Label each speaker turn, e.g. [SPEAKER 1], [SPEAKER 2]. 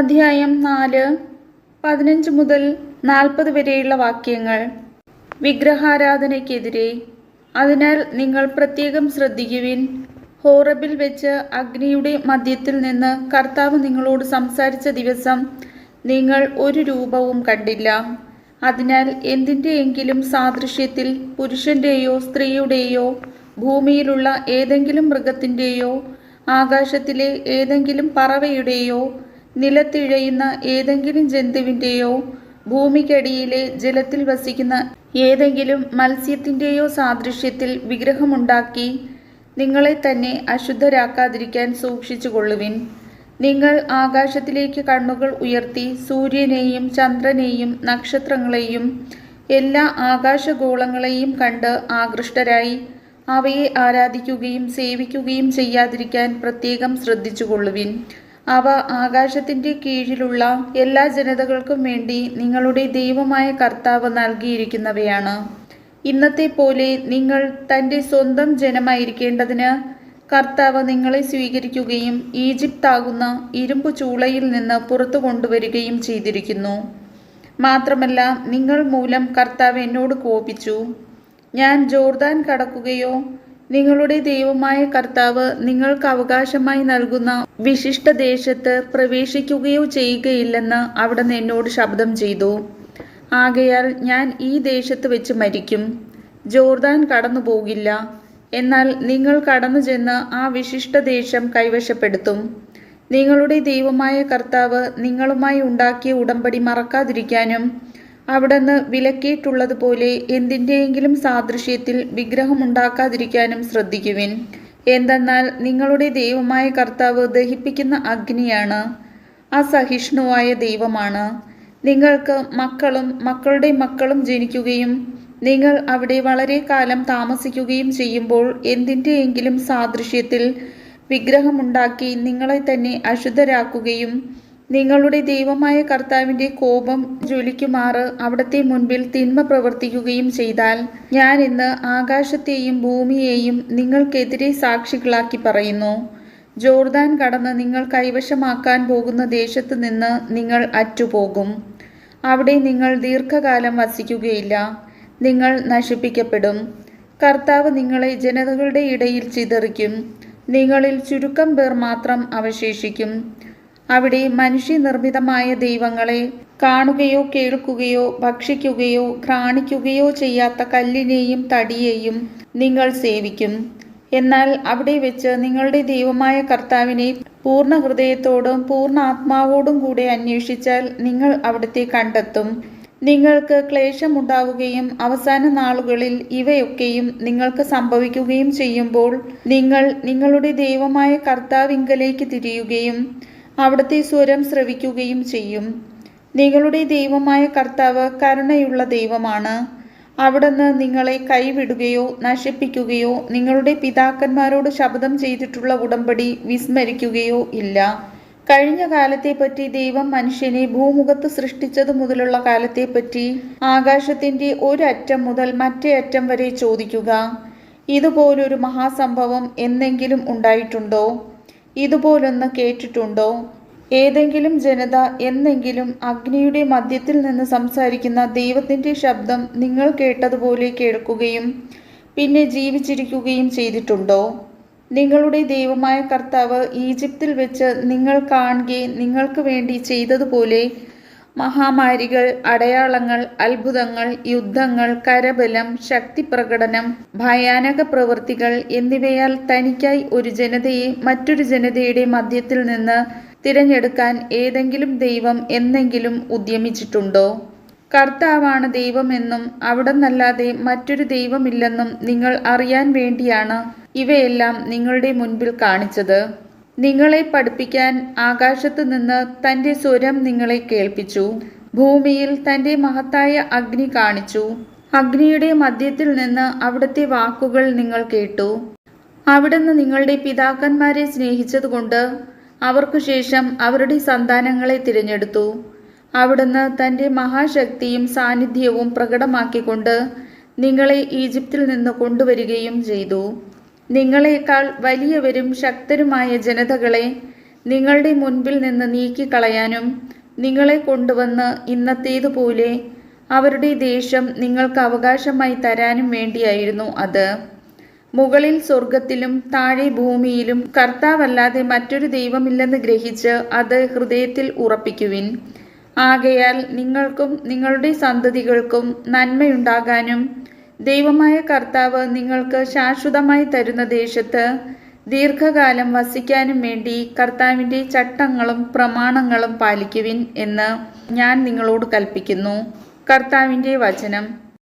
[SPEAKER 1] അധ്യായം 4, 15 മുതൽ 40 വരെയുള്ള വാക്യങ്ങൾ. വിഗ്രഹാരാധനയ്ക്കെതിരെ. അതിനാൽ നിങ്ങൾ പ്രത്യേകം ശ്രദ്ധിക്കുവിൻ. ഹോറബിൽ വെച്ച് അഗ്നിയുടെ മധ്യത്തിൽ നിന്ന് കർത്താവ് നിങ്ങളോട് സംസാരിച്ച ദിവസം നിങ്ങൾ ഒരു രൂപവും കണ്ടില്ല. അതിനാൽ എന്തിൻ്റെയെങ്കിലും സാദൃശ്യത്തിൽ പുരുഷൻ്റെയോ സ്ത്രീയുടെയോ ഭൂമിയിലുള്ള ഏതെങ്കിലും മൃഗത്തിൻ്റെയോ ആകാശത്തിലെ ഏതെങ്കിലും പറവയുടെയോ നിലത്തിഴയുന്ന ഏതെങ്കിലും ജന്തുവിൻ്റെയോ ഭൂമിക്കടിയിലെ ജലത്തിൽ വസിക്കുന്ന ഏതെങ്കിലും മത്സ്യത്തിൻ്റെയോ സാദൃശ്യത്തിൽ വിഗ്രഹമുണ്ടാക്കി നിങ്ങളെ തന്നെ അശുദ്ധരാക്കാതിരിക്കാൻ സൂക്ഷിച്ചുകൊള്ളുവിൻ. നിങ്ങൾ ആകാശത്തിലേക്ക് കണ്ണുകൾ ഉയർത്തി സൂര്യനെയും ചന്ദ്രനെയും നക്ഷത്രങ്ങളെയും എല്ലാ ആകാശഗോളങ്ങളെയും കണ്ട് ആകൃഷ്ടരായി അവയെ ആരാധിക്കുകയും സേവിക്കുകയും ചെയ്യാതിരിക്കാൻ പ്രത്യേകം ശ്രദ്ധിച്ചുകൊള്ളുവിൻ. അവ ആകാശത്തിൻ്റെ കീഴിലുള്ള എല്ലാ ജനതകൾക്കും വേണ്ടി നിങ്ങളുടെ ദൈവമായ കർത്താവ് നൽകിയിരിക്കുന്നവയാണ്. ഇന്നത്തെ പോലെ നിങ്ങൾ തൻ്റെ സ്വന്തം ജനമായിരിക്കേണ്ടതിന് കർത്താവ് നിങ്ങളെ സ്വീകരിക്കുകയും ഈജിപ്താകുന്ന ഇരുമ്പു ചൂളയിൽ നിന്ന് പുറത്തു കൊണ്ടുവരികയും ചെയ്തിരിക്കുന്നു. മാത്രമല്ല, നിങ്ങൾ മൂലം കർത്താവ് എന്നോട് കോപിച്ചു. ഞാൻ ജോർദാൻ കടക്കുകയോ നിങ്ങളുടെ ദൈവമായ കർത്താവ് നിങ്ങൾക്ക് അവകാശമായി നൽകുന്ന വിശിഷ്ട ദേശത്ത് പ്രവേശിക്കുകയോ ചെയ്യുകയില്ലെന്ന് അവിടുന്ന് എന്നോട് ശപഥം ചെയ്തു. ആകയാൽ ഞാൻ ഈ ദേശത്ത് വെച്ച് മരിക്കും, ജോർദാൻ കടന്നു പോകില്ല. എന്നാൽ നിങ്ങൾ കടന്നു ചെന്ന് ആ വിശിഷ്ട ദേശം കൈവശപ്പെടുത്തും. നിങ്ങളുടെ ദൈവമായ കർത്താവ് നിങ്ങളുമായി ഉണ്ടാക്കിയ ഉടമ്പടി മറക്കാതിരിക്കാനും അവിടുന്ന് വിലക്കിയിട്ടുള്ളതുപോലെ എന്തിൻ്റെയെങ്കിലും സാദൃശ്യത്തിൽ വിഗ്രഹമുണ്ടാക്കാതിരിക്കാനും ശ്രദ്ധിക്കുവിൻ. എന്തെന്നാൽ നിങ്ങളുടെ ദൈവമായ കർത്താവ് ദഹിപ്പിക്കുന്ന അഗ്നിയാണ്, അസഹിഷ്ണുവായ ദൈവമാണ്. നിങ്ങൾക്ക് മക്കളും മക്കളുടെ മക്കളും ജനിക്കുകയും നിങ്ങൾ അവിടെ വളരെ കാലം താമസിക്കുകയും ചെയ്യുമ്പോൾ എന്തിൻ്റെയെങ്കിലും സാദൃശ്യത്തിൽ വിഗ്രഹമുണ്ടാക്കി നിങ്ങളെ തന്നെ അശുദ്ധരാക്കുകയും നിങ്ങളുടെ ദൈവമായ കർത്താവിൻ്റെ കോപം ജ്വലിക്കുമാറ് അവിടുത്തെ മുൻപിൽ തിന്മ പ്രവർത്തിക്കുകയും ചെയ്താൽ ഞാൻ ഇന്ന് ആകാശത്തെയും ഭൂമിയെയും നിങ്ങൾക്കെതിരെ സാക്ഷികളാക്കി പറയുന്നു. ജോർദാൻ കടന്ന് നിങ്ങൾ കൈവശമാക്കാൻ പോകുന്ന ദേശത്ത് നിന്ന് നിങ്ങൾ അറ്റുപോകും. അവിടെ നിങ്ങൾ ദീർഘകാലം വസിക്കുകയില്ല. നിങ്ങൾ നശിപ്പിക്കപ്പെടും. കർത്താവ് നിങ്ങളെ ജനതകളുടെ ഇടയിൽ ചിതറിക്കും. നിങ്ങളിൽ ചുരുക്കം പേർ മാത്രം അവശേഷിക്കും. അവിടെ മനുഷ്യനിർമ്മിതമായ ദൈവങ്ങളെ കാണുകയോ കേൾക്കുകയോ ഭക്ഷിക്കുകയോ ഘ്രാണിക്കുകയോ ചെയ്യാത്ത കല്ലിനെയും തടിയെയും നിങ്ങൾ സേവിക്കും. എന്നാൽ അവിടെ വെച്ച് നിങ്ങളുടെ ദൈവമായ കർത്താവിനെ പൂർണ്ണ ഹൃദയത്തോടും പൂർണ്ണ ആത്മാവോടും കൂടെ അന്വേഷിച്ചാൽ നിങ്ങൾ അവിടുത്തെ കണ്ടെത്തും. നിങ്ങൾക്ക് ക്ലേശമുണ്ടാവുകയും അവസാന നാളുകളിൽ ഇവയൊക്കെയും നിങ്ങൾക്ക് സംഭവിക്കുകയും ചെയ്യുമ്പോൾ നിങ്ങൾ നിങ്ങളുടെ ദൈവമായ കർത്താവിങ്കലേക്ക് തിരിയുകയും അവിടുത്തെ സ്വരം ശ്രവിക്കുകയും ചെയ്യും. നിങ്ങളുടെ ദൈവമായ കർത്താവ് കരുണയുള്ള ദൈവമാണ്. അവിടുന്ന് നിങ്ങളെ കൈവിടുകയോ നശിപ്പിക്കുകയോ നിങ്ങളുടെ പിതാക്കന്മാരോട് ശപഥം ചെയ്തിട്ടുള്ള ഉടമ്പടി വിസ്മരിക്കുകയോ ഇല്ല. കഴിഞ്ഞ കാലത്തെപ്പറ്റി ദൈവം മനുഷ്യനെ ഭൂമുഖത്ത് സൃഷ്ടിച്ചതു മുതലുള്ള കാലത്തെപ്പറ്റി ആകാശത്തിൻ്റെ ഒരറ്റം മുതൽ മറ്റേ അറ്റം വരെ ചോദിക്കുക. ഇതുപോലൊരു മഹാസംഭവം എന്നെങ്കിലും ഉണ്ടായിട്ടുണ്ടോ? ഇതുപോലൊന്ന് കേട്ടിട്ടുണ്ടോ? ഏതെങ്കിലും ജനത എന്നെങ്കിലും അഗ്നിയുടെ മധ്യത്തിൽ നിന്ന് സംസാരിക്കുന്ന ദൈവത്തിൻ്റെ ശബ്ദം നിങ്ങൾ കേട്ടതുപോലെ കേൾക്കുകയും പിന്നെ ജീവിച്ചിരിക്കുകയും ചെയ്തിട്ടുണ്ടോ? നിങ്ങളുടെ ദൈവമായ കർത്താവ് ഈജിപ്തിൽ വെച്ച് നിങ്ങൾ കാണുകെ നിങ്ങൾക്ക് വേണ്ടി ചെയ്തതുപോലെ മഹാമാരികൾ, അടയാളങ്ങൾ, അത്ഭുതങ്ങൾ, യുദ്ധങ്ങൾ, കരബലം, ശക്തിപ്രകടനം, ഭയാനക പ്രവൃത്തികൾ എന്നിവയാൽ തനിക്കായി ഒരു ജനതയെ മറ്റൊരു ജനതയുടെ മധ്യത്തിൽ നിന്ന് തിരഞ്ഞെടുക്കാൻ ഏതെങ്കിലും ദൈവം എന്നെങ്കിലും ഉദ്യമിച്ചിട്ടുണ്ടോ? കർത്താവാണ് ദൈവമെന്നും അവിടുന്നല്ലാതെ മറ്റൊരു ദൈവമില്ലെന്നും നിങ്ങൾ അറിയാൻ വേണ്ടിയാണ് ഇവയെല്ലാം നിങ്ങളുടെ മുൻപിൽ കാണിച്ചത്. നിങ്ങളെ പഠിപ്പിക്കാൻ ആകാശത്തു നിന്ന് തൻ്റെ സ്വരം നിങ്ങളെ കേൾപ്പിച്ചു. ഭൂമിയിൽ തൻ്റെ മഹത്തായ അഗ്നി കാണിച്ചു. അഗ്നിയുടെ മധ്യത്തിൽ നിന്ന് അവിടുത്തെ വാക്കുകൾ നിങ്ങൾ കേട്ടു. അവിടുന്ന് നിങ്ങളുടെ പിതാക്കന്മാരെ സ്നേഹിച്ചതുകൊണ്ട് അവർക്കു ശേഷം അവരുടെ സന്താനങ്ങളെ തിരഞ്ഞെടുത്തു. അവിടുന്ന് തൻ്റെ മഹാശക്തിയും സാന്നിധ്യവും പ്രകടമാക്കിക്കൊണ്ട് നിങ്ങളെ ഈജിപ്തിൽ നിന്ന് കൊണ്ടുവരികയും ചെയ്തു. നിങ്ങളെക്കാൾ വലിയവരും ശക്തരുമായ ജനതകളെ നിങ്ങളുടെ മുൻപിൽ നിന്ന് നീക്കിക്കളയാനും നിങ്ങളെ കൊണ്ടുവന്ന് ഇന്നത്തേതുപോലെ അവരുടെ ദേശം നിങ്ങൾക്ക് അവകാശമായി തരാനും വേണ്ടിയായിരുന്നു അത്. മുകളിൽ സ്വർഗത്തിലും താഴെ ഭൂമിയിലും കർത്താവല്ലാതെ മറ്റൊരു ദൈവമില്ലെന്ന് ഗ്രഹിച്ച് അത് ഹൃദയത്തിൽ ഉറപ്പിക്കുവിൻ. ആകയാൽ നിങ്ങൾക്കും നിങ്ങളുടെ സന്തതികൾക്കും നന്മയുണ്ടാകാനും ദൈവമായ കർത്താവ് നിങ്ങൾക്ക് ശാശ്വതമായി തരുന്ന ദേശത്ത് ദീർഘകാലം വസിക്കാനും വേണ്ടി കർത്താവിൻ്റെ ചട്ടങ്ങളും പ്രമാണങ്ങളും പാലിക്കുവിൻ എന്ന് ഞാൻ നിങ്ങളോട് കൽപ്പിക്കുന്നു. കർത്താവിൻ്റെ വചനം.